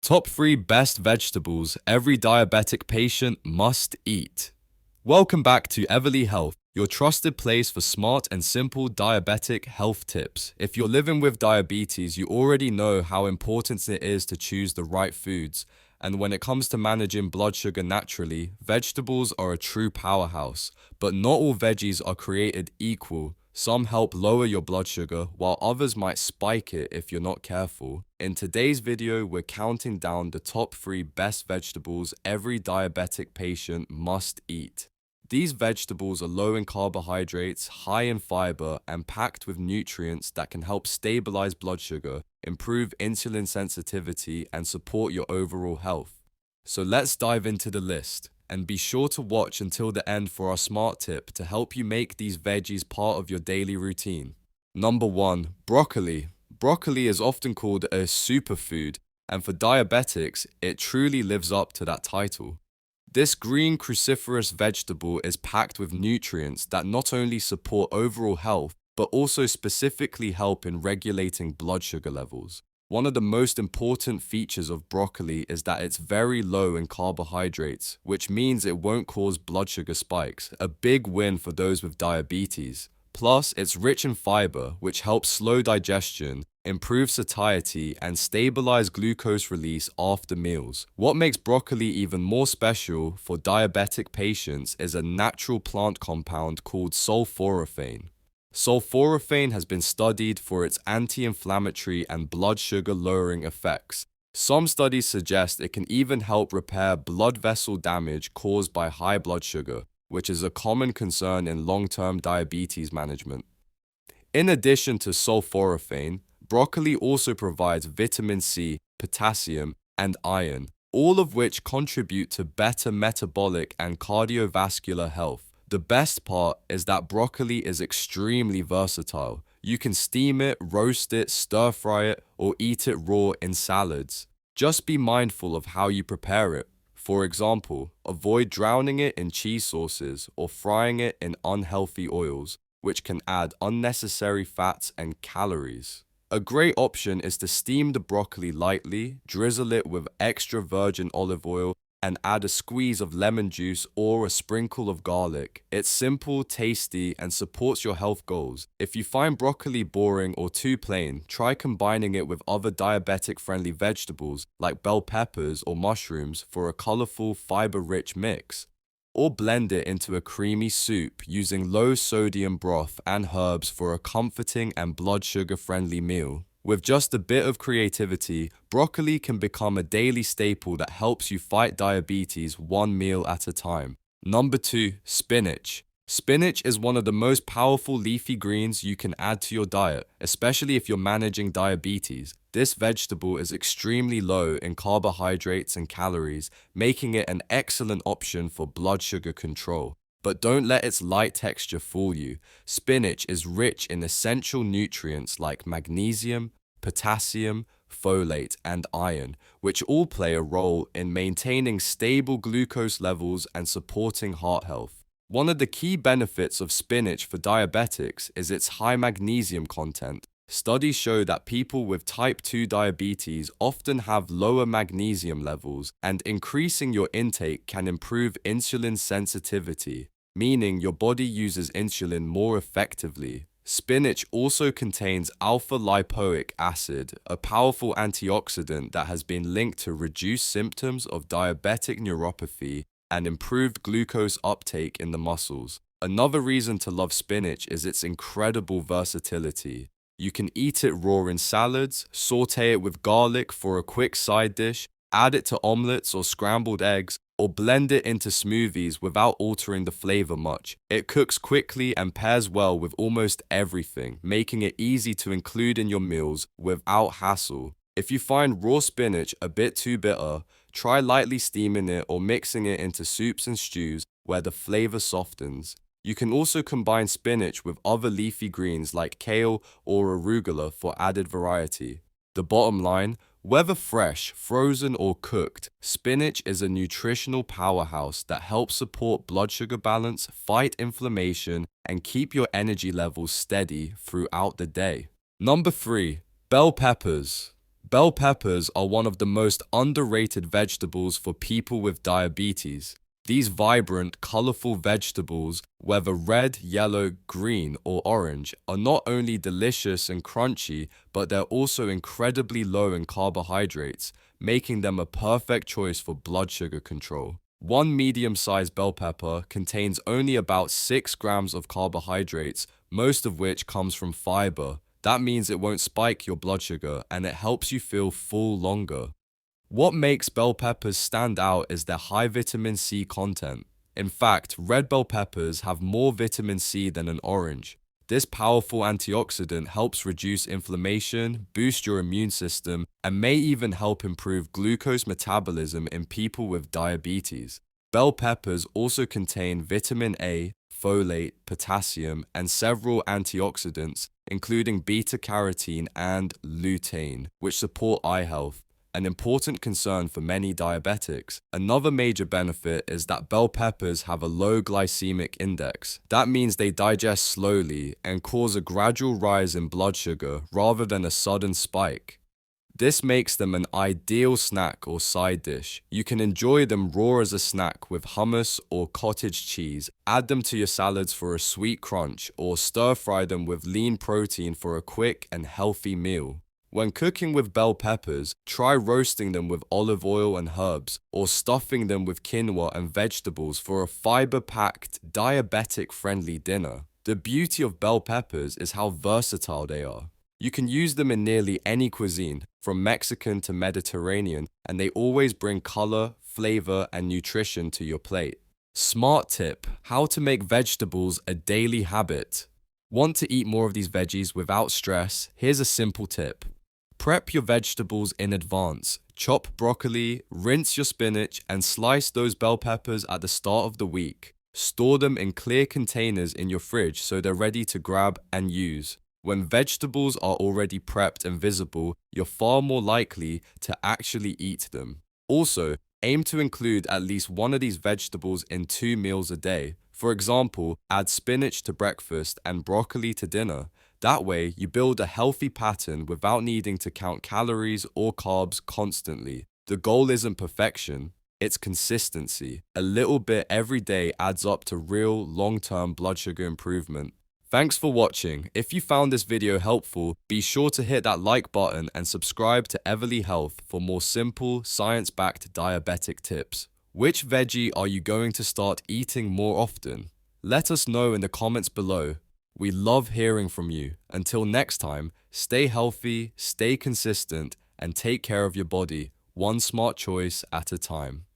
Top 3 best vegetables every diabetic patient must eat. Welcome back to Everly Health, your trusted place for smart and simple diabetic health tips. If you're living with diabetes, you already know how important it is to choose the right foods. And when it comes to managing blood sugar naturally, vegetables are a true powerhouse. But not all veggies are created equal. Some help lower your blood sugar, while others might spike it if you're not careful. In today's video, we're counting down the top 3 best vegetables every diabetic patient must eat. These vegetables are low in carbohydrates, high in fiber, and packed with nutrients that can help stabilize blood sugar, improve insulin sensitivity, and support your overall health. So let's dive into the list. And be sure to watch until the end for our smart tip to help you make these veggies part of your daily routine. Number 1. Broccoli. Broccoli is often called a superfood, and for diabetics, it truly lives up to that title. This green cruciferous vegetable is packed with nutrients that not only support overall health, but also specifically help in regulating blood sugar levels. One of the most important features of broccoli is that it's very low in carbohydrates, which means it won't cause blood sugar spikes, a big win for those with diabetes. Plus, it's rich in fiber, which helps slow digestion, improve satiety, and stabilize glucose release after meals. What makes broccoli even more special for diabetic patients is a natural plant compound called sulforaphane. Sulforaphane has been studied for its anti-inflammatory and blood sugar lowering effects. Some studies suggest it can even help repair blood vessel damage caused by high blood sugar, which is a common concern in long-term diabetes management. In addition to sulforaphane, broccoli also provides vitamin C, potassium, and iron, all of which contribute to better metabolic and cardiovascular health. The best part is that broccoli is extremely versatile. You can steam it, roast it, stir fry it, or eat it raw in salads. Just be mindful of how you prepare it. For example, avoid drowning it in cheese sauces or frying it in unhealthy oils, which can add unnecessary fats and calories. A great option is to steam the broccoli lightly, drizzle it with extra virgin olive oil, and add a squeeze of lemon juice or a sprinkle of garlic. It's simple, tasty, and supports your health goals. If you find broccoli boring or too plain, try combining it with other diabetic-friendly vegetables like bell peppers or mushrooms for a colorful, fiber-rich mix. Or blend it into a creamy soup using low-sodium broth and herbs for a comforting and blood sugar-friendly meal. With just a bit of creativity, broccoli can become a daily staple that helps you fight diabetes one meal at a time. Number 2. Spinach. Spinach is one of the most powerful leafy greens you can add to your diet, especially if you're managing diabetes. This vegetable is extremely low in carbohydrates and calories, making it an excellent option for blood sugar control. But don't let its light texture fool you. Spinach is rich in essential nutrients like magnesium, potassium, folate, and iron, which all play a role in maintaining stable glucose levels and supporting heart health. One of the key benefits of spinach for diabetics is its high magnesium content. Studies show that people with type 2 diabetes often have lower magnesium levels, and increasing your intake can improve insulin sensitivity, meaning your body uses insulin more effectively. Spinach also contains alpha-lipoic acid, a powerful antioxidant that has been linked to reduced symptoms of diabetic neuropathy and improved glucose uptake in the muscles. Another reason to love spinach is its incredible versatility. You can eat it raw in salads, saute it with garlic for a quick side dish, add it to omelets or scrambled eggs, or blend it into smoothies without altering the flavor much. It cooks quickly and pairs well with almost everything, making it easy to include in your meals without hassle. If you find raw spinach a bit too bitter, try lightly steaming it or mixing it into soups and stews where the flavor softens. You can also combine spinach with other leafy greens like kale or arugula for added variety. The bottom line, whether fresh, frozen, or cooked, spinach is a nutritional powerhouse that helps support blood sugar balance, fight inflammation, and keep your energy levels steady throughout the day. Number 3. Bell peppers. Bell peppers are one of the most underrated vegetables for people with diabetes. These vibrant, colorful vegetables, whether red, yellow, green, or orange, are not only delicious and crunchy, but they're also incredibly low in carbohydrates, making them a perfect choice for blood sugar control. One medium-sized bell pepper contains only about 6 grams of carbohydrates, most of which comes from fiber. That means it won't spike your blood sugar and it helps you feel full longer. What makes bell peppers stand out is their high vitamin C content. In fact, red bell peppers have more vitamin C than an orange. This powerful antioxidant helps reduce inflammation, boost your immune system, and may even help improve glucose metabolism in people with diabetes. Bell peppers also contain vitamin A, folate, potassium, and several antioxidants, including beta-carotene and lutein, which support eye health, an important concern for many diabetics. Another major benefit is that bell peppers have a low glycemic index. That means they digest slowly and cause a gradual rise in blood sugar rather than a sudden spike. This makes them an ideal snack or side dish. You can enjoy them raw as a snack with hummus or cottage cheese, add them to your salads for a sweet crunch, or stir fry them with lean protein for a quick and healthy meal. When cooking with bell peppers, try roasting them with olive oil and herbs, or stuffing them with quinoa and vegetables for a fiber-packed, diabetic-friendly dinner. The beauty of bell peppers is how versatile they are. You can use them in nearly any cuisine, from Mexican to Mediterranean, and they always bring color, flavor, and nutrition to your plate. Smart tip: how to make vegetables a daily habit. Want to eat more of these veggies without stress? Here's a simple tip. Prep your vegetables in advance. Chop broccoli, rinse your spinach, and slice those bell peppers at the start of the week. Store them in clear containers in your fridge so they're ready to grab and use. When vegetables are already prepped and visible, you're far more likely to actually eat them. Also, aim to include at least one of these vegetables in 2 meals a day. For example, add spinach to breakfast and broccoli to dinner. That way, you build a healthy pattern without needing to count calories or carbs constantly. The goal isn't perfection, it's consistency. A little bit every day adds up to real, long-term blood sugar improvement. Thanks for watching. If you found this video helpful, be sure to hit that like button and subscribe to Everly Health for more simple, science-backed diabetic tips. Which veggie are you going to start eating more often? Let us know in the comments below. We love hearing from you. Until next time, stay healthy, stay consistent, and take care of your body, one smart choice at a time.